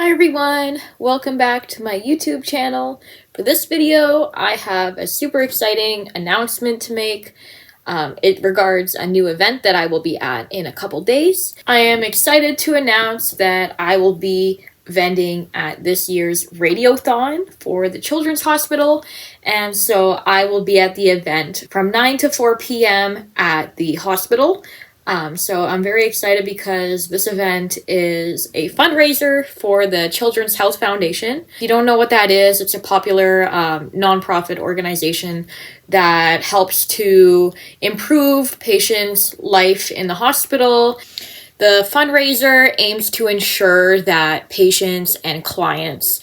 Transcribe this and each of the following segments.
Hi everyone, welcome back to my YouTube channel. For this video, I have a super exciting announcement to make. It regards a new event that I will be at in a couple days. I am excited to announce that I will be vending at this year's Radiothon for the Children's Hospital, and so I will be at the event from 9 to 4 p.m. at the hospital. So I'm very excited because this event is a fundraiser for the Children's Health Foundation. If you don't know what that is, it's a popular nonprofit organization that helps to improve patients' life in the hospital. The fundraiser aims to ensure that patients and clients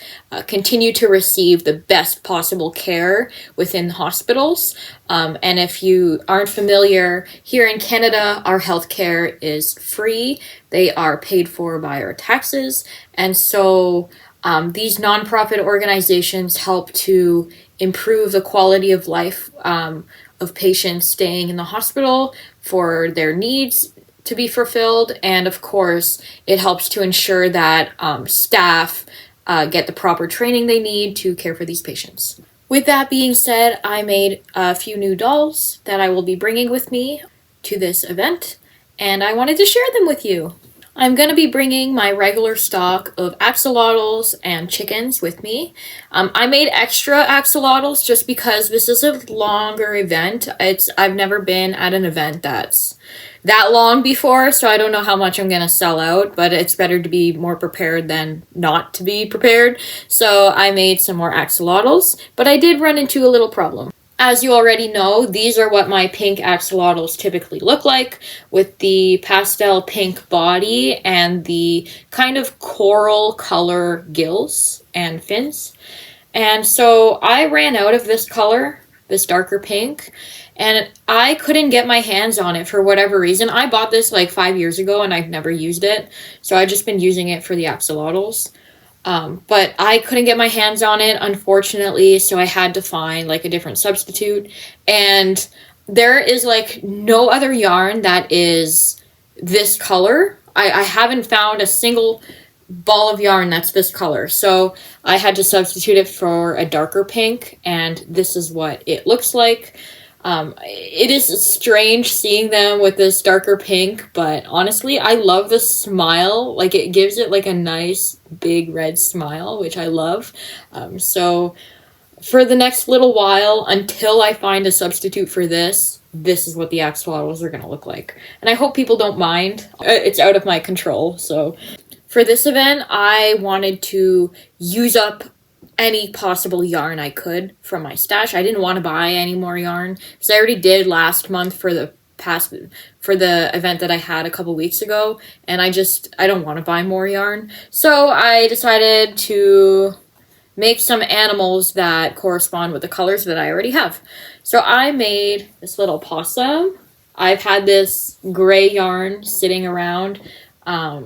continue to receive the best possible care within hospitals. And if you aren't familiar, here in Canada, our healthcare is free. They are paid for by our taxes. And so these nonprofit organizations help to improve the quality of life of patients staying in the hospital for their needs to be fulfilled, and of course it helps to ensure that staff get the proper training they need to care for these patients. With that being said, I made a few new dolls that I will be bringing with me to this event, and I wanted to share them with you. I'm going to be bringing my regular stock of axolotls and chickens with me. I made extra axolotls just because this is a longer event. I've never been at an event that's that long before, so I don't know how much I'm going to sell out, but it's better to be more prepared than not to be prepared. So I made some more axolotls, but I did run into a little problem. As you already know, these are what my pink axolotls typically look like, with the pastel pink body and the kind of coral color gills and fins. And so I ran out of this color, this darker pink, and I couldn't get my hands on it for whatever reason. I bought this like 5 years ago and I've never used it, so I've just been using it for the axolotls. But I couldn't get my hands on it, unfortunately, so I had to find like a different substitute. And there is like no other yarn that is this color. I haven't found a single ball of yarn that's this color. So I had to substitute it for a darker pink, and this is what it looks like. It is strange seeing them with this darker pink, but honestly, I love the smile. Like, it gives it like a nice big red smile, which I love. So for the next little while, until I find a substitute for this is what the axolotls are going to look like. And I hope people don't mind. It's out of my control. So for this event, I wanted to use up any possible yarn I could from my stash. I didn't want to buy any more yarn because I already did last month for the event that I had a couple weeks ago, and I don't want to buy more yarn. So I decided to make some animals that correspond with the colors that I already have. So I made this little possum. I've had this gray yarn sitting around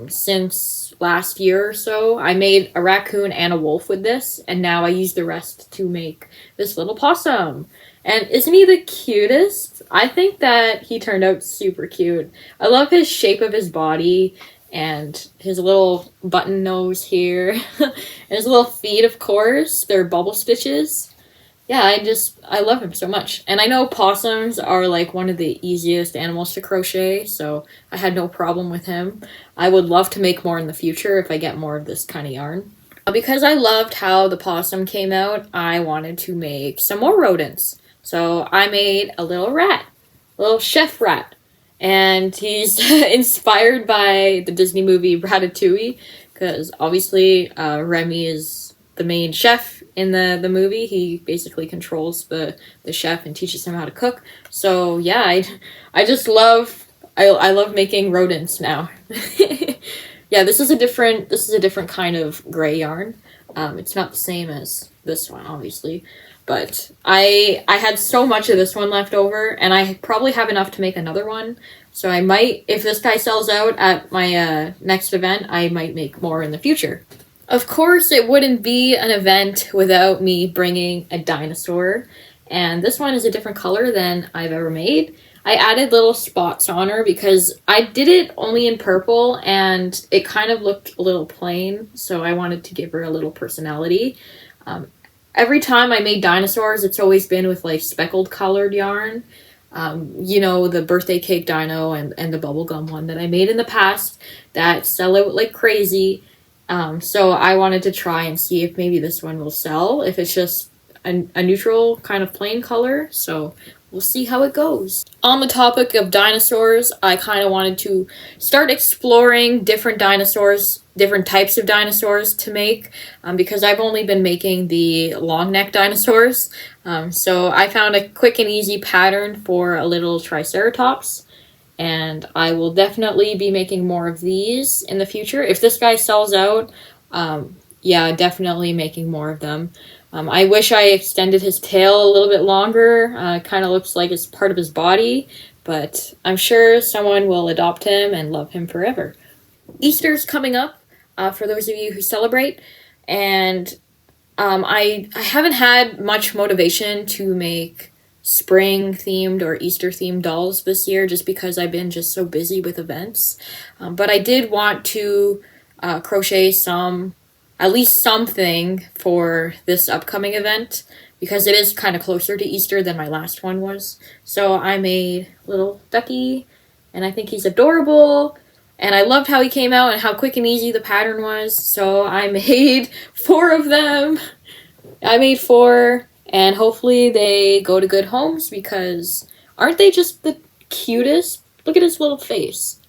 since last year or so. I made a raccoon and a wolf with this, and now I use the rest to make this little possum. And isn't he the cutest? I think that he turned out super cute. I love his shape of his body and his little button nose here and his little feet, of course. They're bubble stitches. Yeah, I love him so much. And I know possums are like one of the easiest animals to crochet, so I had no problem with him. I would love to make more in the future if I get more of this kind of yarn. Because I loved how the possum came out, I wanted to make some more rodents. So I made a little rat, a little chef rat. And he's inspired by the Disney movie Ratatouille, because obviously Remy is the main chef in the movie. He basically controls the chef and teaches him how to cook. So yeah, I just love making rodents now. Yeah, this is a different kind of gray yarn. It's not the same as this one, obviously, but I had so much of this one left over, and I probably have enough to make another one. So I might, if this guy sells out at my next event, I might make more in the future. Of course, it wouldn't be an event without me bringing a dinosaur, and this one is a different color than I've ever made. I added little spots on her because I did it only in purple and it kind of looked a little plain, so I wanted to give her a little personality. Every time I made dinosaurs, it's always been with like speckled colored yarn. You know, the birthday cake dino and the bubblegum one that I made in the past that sell out like crazy. So I wanted to try and see if maybe this one will sell, if it's just a neutral kind of plain color. So we'll see how it goes. On the topic of dinosaurs, I kind of wanted to start exploring different dinosaurs, different types of dinosaurs to make, because I've only been making the long neck dinosaurs. So I found a quick and easy pattern for a little triceratops, and I will definitely be making more of these in the future. If this guy sells out, yeah, definitely making more of them. I wish I extended his tail a little bit longer. It kind of looks like it's part of his body, but I'm sure someone will adopt him and love him forever. Easter's coming up, for those of you who celebrate, and I haven't had much motivation to make spring themed or Easter themed dolls this year just because I've been just so busy with events. But I did want to crochet at least something for this upcoming event because it is kind of closer to Easter than my last one was. So I made little ducky, and I think he's adorable. And I loved how he came out and how quick and easy the pattern was. So I made 4 of them. I made 4, and hopefully they go to good homes because aren't they just the cutest? Look at his little face.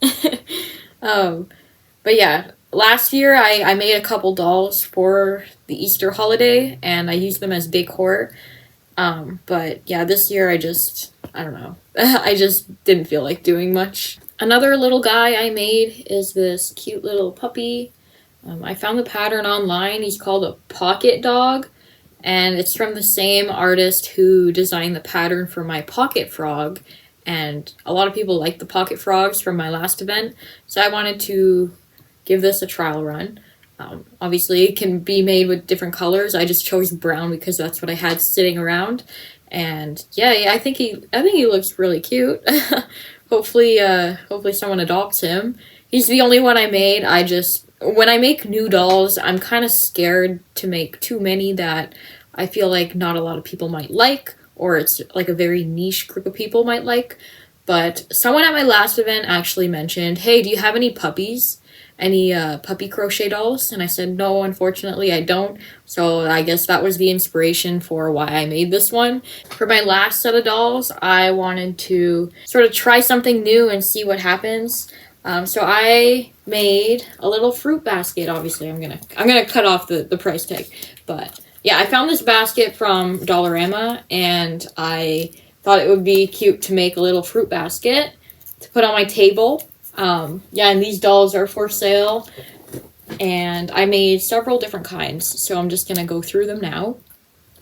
But yeah, last year I made a couple dolls for the Easter holiday, and I used them as decor. But yeah, this year I don't know. I just didn't feel like doing much. Another little guy I made is this cute little puppy. I found the pattern online. He's called a pocket dog, and it's from the same artist who designed the pattern for my pocket frog. And a lot of people like the pocket frogs from my last event, so I wanted to give this a trial run. Obviously, it can be made with different colors. I just chose brown because that's what I had sitting around. And yeah, I think he looks really cute. Hopefully someone adopts him. He's the only one I made. When I make new dolls, I'm kind of scared to make too many that I feel like not a lot of people might like, or it's like a very niche group of people might like. But someone at my last event actually mentioned, hey, do you have any puppies? Any puppy crochet dolls? And I said, no, unfortunately I don't. So I guess that was the inspiration for why I made this one. For my last set of dolls, I wanted to sort of try something new and see what happens. So I made a little fruit basket. Obviously, I'm gonna cut off the price tag. But yeah, I found this basket from Dollarama, and I thought it would be cute to make a little fruit basket to put on my table. Yeah, and these dolls are for sale, and I made several different kinds, so I'm just gonna go through them now.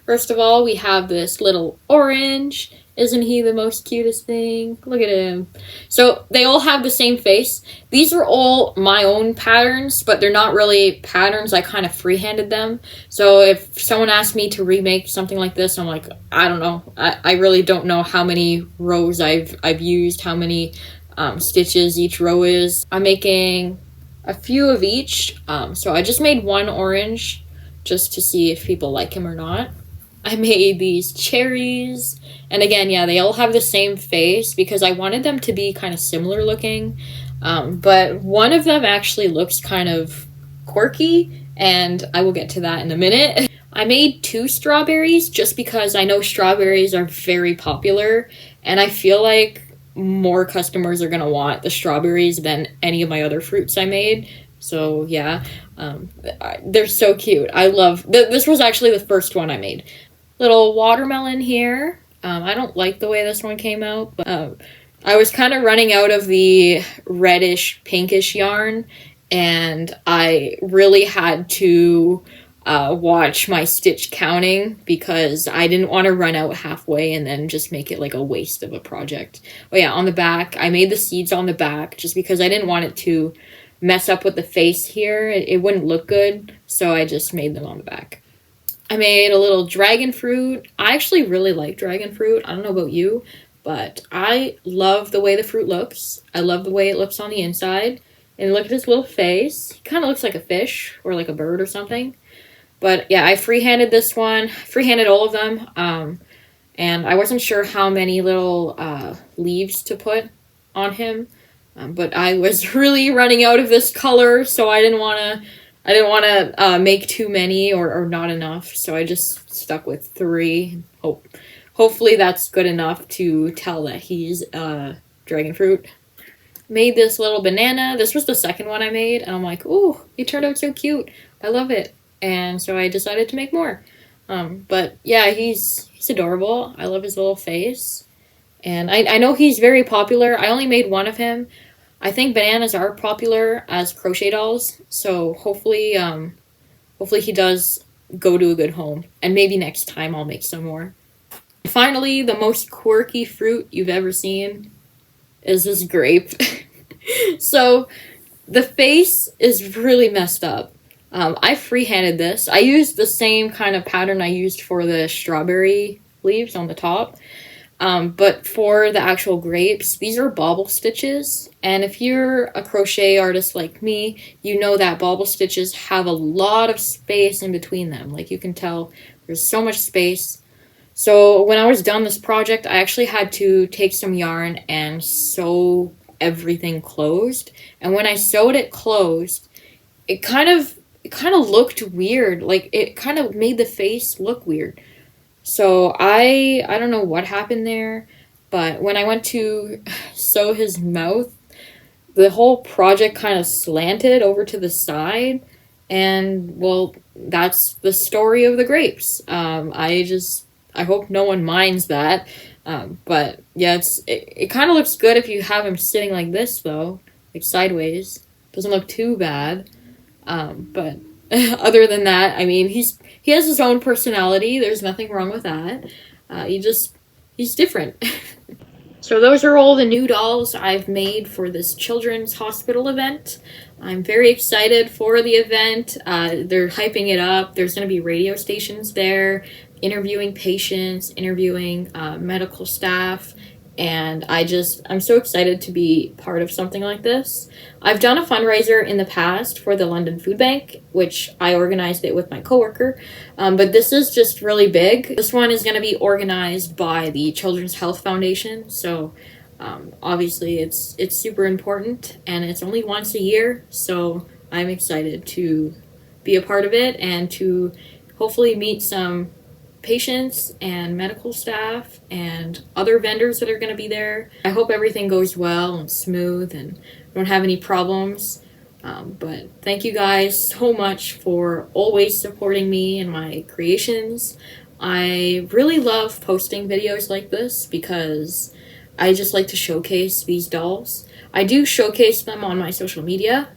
First of all, we have this little orange. Isn't he the most cutest thing? Look at him. So they all have the same face. These are all my own patterns, but they're not really patterns. I kind of freehanded them. So if someone asked me to remake something like this, I'm like, I don't know. I really don't know how many rows I've used, how many stitches each row is. I'm making a few of each. So I just made one orange just to see if people like him or not. I made these cherries, and again, yeah, they all have the same face because I wanted them to be kind of similar looking, but one of them actually looks kind of quirky, and I will get to that in a minute. I made 2 strawberries just because I know strawberries are very popular, and I feel like more customers are gonna want the strawberries than any of my other fruits I made. So yeah, they're so cute. I love this was actually the first one I made. Little watermelon here. I don't like the way this one came out, but I was kind of running out of the reddish pinkish yarn, and I really had to watch my stitch counting because I didn't want to run out halfway and then just make it like a waste of a project. Oh yeah, on the back, I made the seeds on the back just because I didn't want it to mess up with the face here. It wouldn't look good, so I just made them on the back. I made a little dragon fruit. I actually really like dragon fruit. I don't know about you, but I love the way the fruit looks. I love the way it looks on the inside. And look at his little face. He kind of looks like a fish or like a bird or something. But yeah, I freehanded this one. Freehanded all of them. And I wasn't sure how many little leaves to put on him. But I was really running out of this color, so I didn't want to make too many or not enough. So I just stuck with 3. Hopefully that's good enough to tell that he's dragon fruit. Made this little banana. This was the second one I made, and I'm like, ooh, it turned out so cute. I love it. And so I decided to make more. But yeah, he's adorable. I love his little face. And I know he's very popular. I only made one of him. I think bananas are popular as crochet dolls, so hopefully he does go to a good home. And maybe next time I'll make some more. Finally, the most quirky fruit you've ever seen is this grape. So the face is really messed up. I freehanded this. I used the same kind of pattern I used for the strawberry leaves on the top. But for the actual grapes, these are bobble stitches. And if you're a crochet artist like me, you know that bobble stitches have a lot of space in between them. Like you can tell there's so much space. So when I was done this project, I actually had to take some yarn and sew everything closed. And when I sewed it closed, it kind of looked weird. Like it kind of made the face look weird. So I don't know what happened there, but when I went to sew his mouth, the whole project kind of slanted over to the side, and well, that's the story of the grapes. I hope no one minds that, but yeah, it kind of looks good if you have him sitting like this though, like sideways. Doesn't look too bad, but other than that, I mean, he has his own personality. There's nothing wrong with that. He's different. So those are all the new dolls I've made for this children's hospital event. I'm very excited for the event. They're hyping it up. There's going to be radio stations there, interviewing patients, interviewing medical staff, and I'm so excited to be part of something like this. I've done a fundraiser in the past for the London Food Bank, which I organized it with my coworker, but this is just really big. This one is going to be organized by the Children's Health Foundation, so obviously it's super important, and it's only once a year, so I'm excited to be a part of it and to hopefully meet some patients and medical staff and other vendors that are going to be there. I hope everything goes well and smooth and don't have any problems. But thank you guys so much for always supporting me and my creations. I really love posting videos like this because I just like to showcase these dolls. I do showcase them on my social media,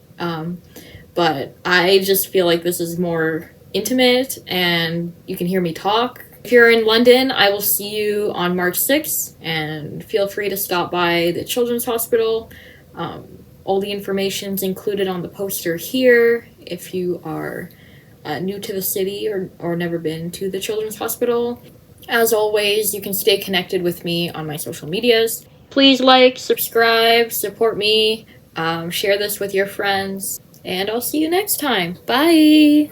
but I just feel like this is more intimate and you can hear me talk. If you're in London, I will see you on March 6th, and feel free to stop by the Children's Hospital. All the information's included on the poster here. If you are new to the city or never been to the Children's Hospital, as always, you can stay connected with me on my social medias. Please like, subscribe, support me, share this with your friends, and I'll see you next time. Bye!